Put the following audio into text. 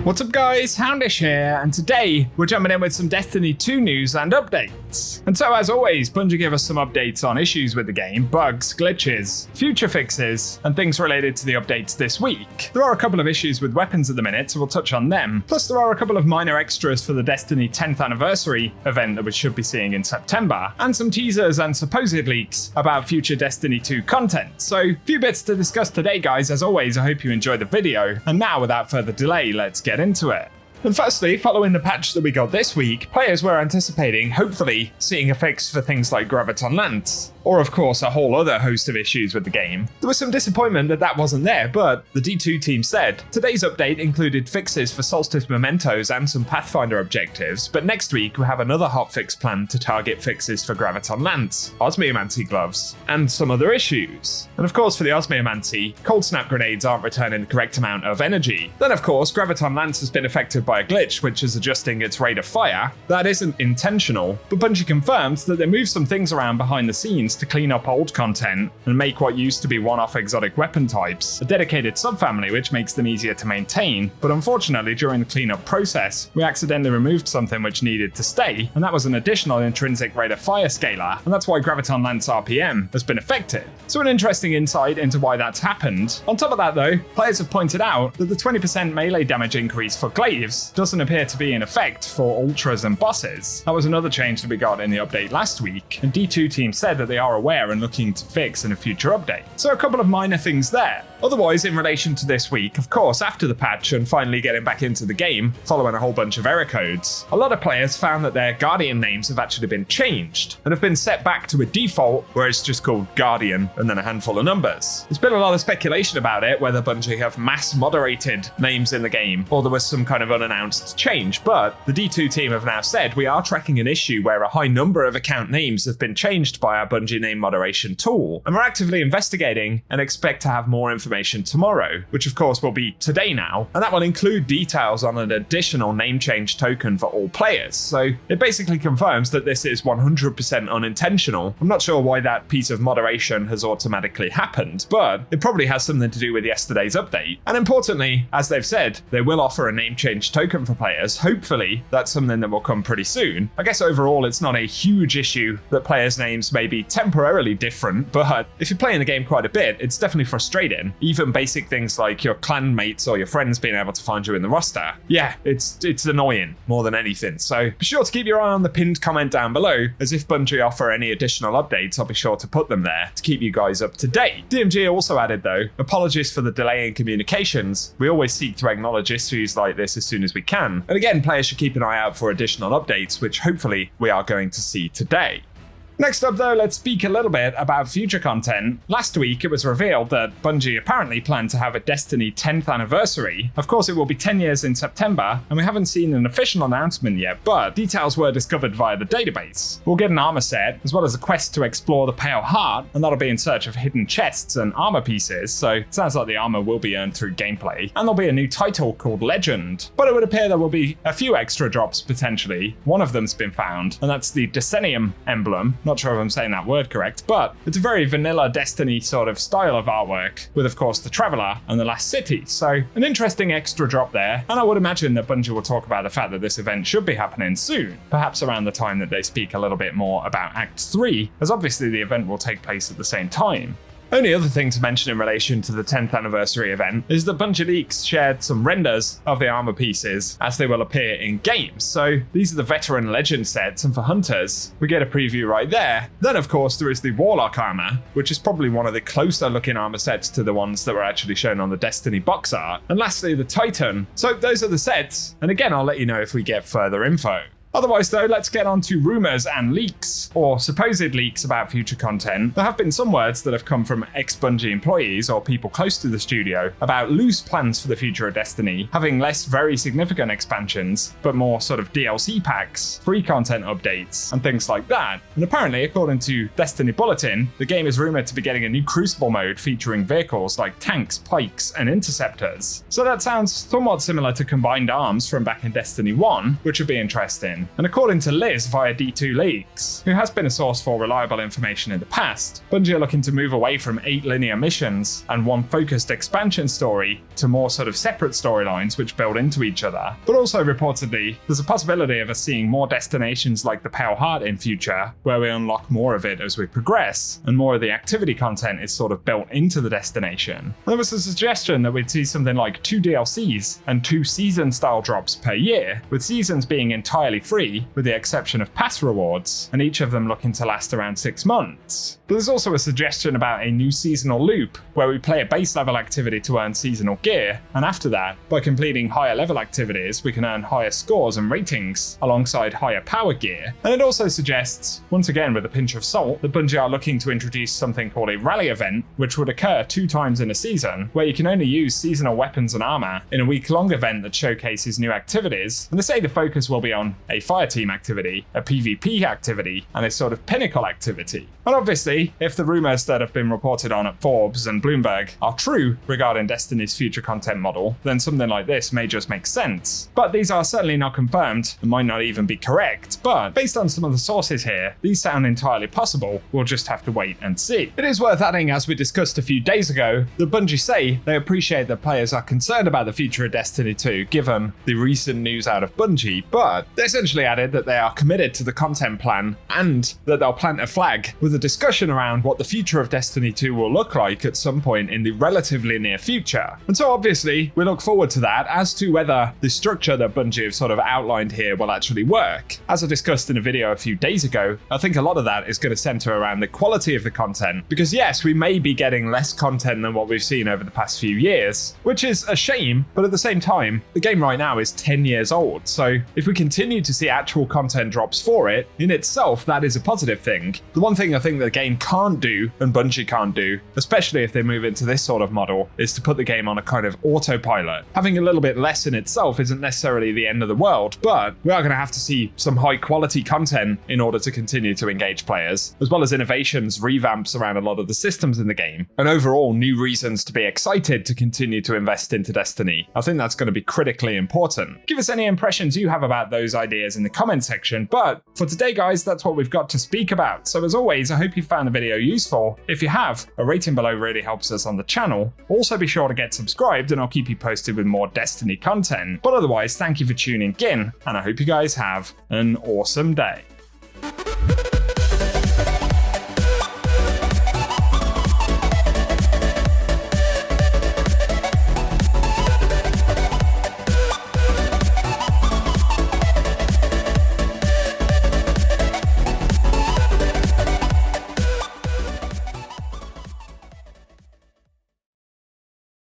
What's up guys, Houndish here, and today we're jumping in with some Destiny 2 news and updates. And so as always, Bungie give us some updates on issues with the game, bugs, glitches, future fixes, and things related to the updates this week. There are a couple of issues with weapons at the minute, so we'll touch on them. Plus there are a couple of minor extras for the Destiny 10th anniversary event that we should be seeing in September, and some teasers and supposed leaks about future Destiny 2 content. So, few bits to discuss today guys. As always, I hope you enjoyed the video, and now without further delay, let's get into it. And firstly, following the patch that we got this week, players were anticipating, hopefully, seeing a fix for things like Graviton Lance, or of course a whole other host of issues with the game. There was some disappointment that that wasn't there, but the D2 team said, today's update included fixes for Solstice Mementos and some Pathfinder objectives, but next week we have another hotfix planned to target fixes for Graviton Lance, Osmiomancy gloves, and some other issues. And of course for the Osmiomancy, cold snap grenades aren't returning the correct amount of energy. Then of course Graviton Lance has been affected by a glitch which is adjusting its rate of fire. That isn't intentional, but Bungie confirmed that they moved some things around behind the scenes to clean up old content and make what used to be one-off exotic weapon types a dedicated subfamily, which makes them easier to maintain. But unfortunately during the cleanup process, we accidentally removed something which needed to stay, and that was an additional intrinsic rate of fire scalar, and that's why Graviton Lance RPM has been affected. So an interesting insight into why that's happened. On top of that though, players have pointed out that the 20% melee damage increase for glaives doesn't appear to be in effect for ultras and bosses. That was another change that we got in the update last week, and D2 team said that they are aware and looking to fix in a future update. So a couple of minor things there. Otherwise, in relation to this week, of course, after the patch and finally getting back into the game, following a whole bunch of error codes, a lot of players found that their Guardian names have actually been changed and have been set back to a default where it's just called Guardian and then a handful of numbers. There's been a lot of speculation about it, whether Bungie have mass moderated names in the game or there was some kind of unannounced change, but the D2 team have now said we are tracking an issue where a high number of account names have been changed by our Bungie name moderation tool, and we're actively investigating and expect to have more information tomorrow, which of course will be today now, and that will include details on an additional name change token for all players. So it basically confirms that this is 100% unintentional. I'm not sure why that piece of moderation has automatically happened, but it probably has something to do with yesterday's update. And importantly, as they've said, they will offer a name change token for players. Hopefully that's something that will come pretty soon. I guess overall it's not a huge issue that players' names may be temporarily different, but if you're playing the game quite a bit, it's definitely frustrating. Even basic things like your clan mates or your friends being able to find you in the roster. Yeah, it's annoying more than anything. So be sure to keep your eye on the pinned comment down below, as if Bungie offer any additional updates, I'll be sure to put them there to keep you guys up to date. DMG also added though, apologies for the delay in communications. We always seek to acknowledge issues like this as soon as we can. And again, players should keep an eye out for additional updates, which hopefully we are going to see today. Next up though, let's speak a little bit about future content. Last week it was revealed that Bungie apparently planned to have a Destiny 10th anniversary. Of course it will be 10 years in September, and we haven't seen an official announcement yet, but details were discovered via the database. We'll get an armor set, as well as a quest to explore the Pale Heart, and that'll be in search of hidden chests and armor pieces, so it sounds like the armor will be earned through gameplay. And there'll be a new title called Legend, but it would appear there will be a few extra drops potentially. One of them's been found, and that's the Decennium emblem. Not sure if I'm saying that word correct, but it's a very vanilla Destiny sort of style of artwork, with of course the Traveler and the Last City. So an interesting extra drop there, and I would imagine that Bungie will talk about the fact that this event should be happening soon, perhaps around the time that they speak a little bit more about Act 3, as obviously the event will take place at the same time. Only other thing to mention in relation to the 10th anniversary event is that Bungie Leaks shared some renders of the armor pieces as they will appear in games. So these are the Veteran Legend sets, and for Hunters, we get a preview right there. Then of course there is the Warlock armor, which is probably one of the closer looking armor sets to the ones that were actually shown on the Destiny box art. And lastly, the Titan. So those are the sets, and again I'll let you know if we get further info. Otherwise though, let's get on to rumours and leaks, or supposed leaks about future content. There have been some words that have come from ex-Bungie employees or people close to the studio about loose plans for the future of Destiny, having less very significant expansions, but more sort of DLC packs, free content updates, and things like that. And apparently, according to Destiny Bulletin, the game is rumoured to be getting a new Crucible mode featuring vehicles like tanks, pikes, and interceptors. So that sounds somewhat similar to Combined Arms from back in Destiny 1, which would be interesting. online. And according to Liz via D2 Leaks, who has been a source for reliable information in the past, Bungie are looking to move away from 8 linear missions and one focused expansion story to more sort of separate storylines which build into each other. But also reportedly, there's a possibility of us seeing more destinations like the Pale Heart in future, where we unlock more of it as we progress, and more of the activity content is sort of built into the destination. There was a suggestion that we'd see something like 2 DLCs and 2 season-style drops per year, with seasons being entirely free, with the exception of pass rewards, and each of them looking to last around 6 months. But there's also a suggestion about a new seasonal loop, where we play a base level activity to earn seasonal gear, and after that, by completing higher level activities, we can earn higher scores and ratings, alongside higher power gear. And it also suggests, once again with a pinch of salt, that Bungie are looking to introduce something called a rally event, which would occur 2 times in a season, where you can only use seasonal weapons and armor in a week-long event that showcases new activities. And they say the focus will be on a fireteam activity, a PvP activity, and a sort of pinnacle activity. And obviously, if the rumors that have been reported on at Forbes and Bloomberg are true regarding Destiny's future content model, then something like this may just make sense. But these are certainly not confirmed and might not even be correct, but based on some of the sources here, these sound entirely possible. We'll just have to wait and see. It is worth adding, as we discussed a few days ago, that Bungie say they appreciate that players are concerned about the future of Destiny 2 given the recent news out of Bungie, but they essentially added that they are committed to the content plan and that they'll plant a flag with a discussion around what the future of Destiny 2 will look like at some point in the relatively near future. And so obviously we look forward to that as to whether the structure that Bungie have sort of outlined here will actually work. As I discussed in a video a few days ago, I think a lot of that is going to center around the quality of the content, because yes, we may be getting less content than what we've seen over the past few years, which is a shame, but at the same time, the game right now is 10 years old, so if we continue to see actual content drops for it, in itself that is a positive thing. The one thing I think the game can't do, and Bungie can't do, especially if they move into this sort of model, is to put the game on a kind of autopilot. Having a little bit less in itself isn't necessarily the end of the world, but we are going to have to see some high quality content in order to continue to engage players, as well as innovations, revamps around a lot of the systems in the game, and overall new reasons to be excited to continue to invest into Destiny. I think that's going to be critically important. Give us any impressions you have about those ideas in the comment section, but for today guys, that's what we've got to speak about. So as always, I hope you found the video useful. If you have, a rating below really helps us on the channel. Also be sure to get subscribed and I'll keep you posted with more Destiny content. But otherwise, thank you for tuning in, and I hope you guys have an awesome day.